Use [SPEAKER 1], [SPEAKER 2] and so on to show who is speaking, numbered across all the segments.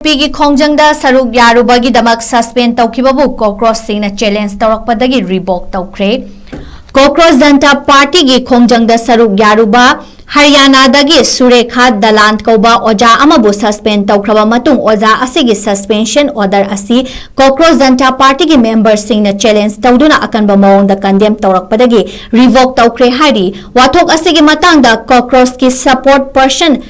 [SPEAKER 1] NUP Khongjangda Saruk Yaruba Damak Suspend Toukhibabu Cockroach Shingna challenge TOURAKPADAGI REVOK TOUKHRE Cockroach Janata Party gi Khongjangda Saruk Yaruba Haryana dagi Surekha Dalant Koba Oja Amabu Suspend Toukhraba Matung Oja Asigi suspension order asi Cockroach Janata Party gi members Shingna challenge Tauduna Akanba Mawongda condemn TOURAKPADAGI REVOK TOUKHRE Hari Wathok Asigi Matangda Cockroach ki support person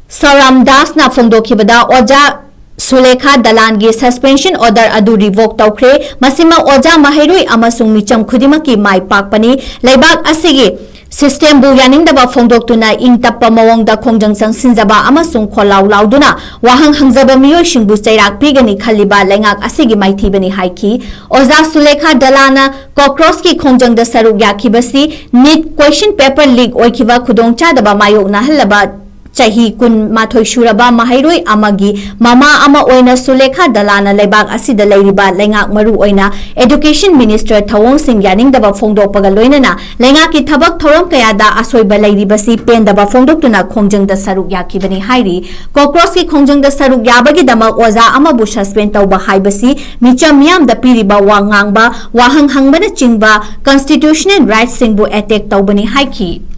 [SPEAKER 1] Saram Das na Phongdokhibada Oja Sulekha Dalangi suspension order adu revoke TOUKHRE Masima Oja Mahairui amasung micham khudimaki mai pakpani Leibak asigi system bu yaningdaba phongdoktuna ingtappa mawongda khongjang sinjaba amasung kholaw lauduna wahang hangjaba miyoi singbu chairak pigani khaliba lengak asigi maithibani haiki Oja Sulekha Dalana Cockroach ki Khongjangda Saruk Yakhibasi NEET question paper leak oikhiba khudongchadaba mayokna halaba Chahi kun mathoi shuraba mahairoi amagi mama ama oina Sulekha Dalana lebak asida leiriba lengak maru oina education minister Thawong Singh yaningdaba phongdokpaga loinana lengak ki thabak thoram kayada asoiba leiribasi pendaba phongdoktuna Khongjangda Saruk Yakhibani hairi Cockroach ki Khongjangda Saruk Yabagi damak oja ama bu suspend tauba haibasi micham miyamda piriba wangangba wahang hangbana chingba constitutional rights singbu attack taubani haiki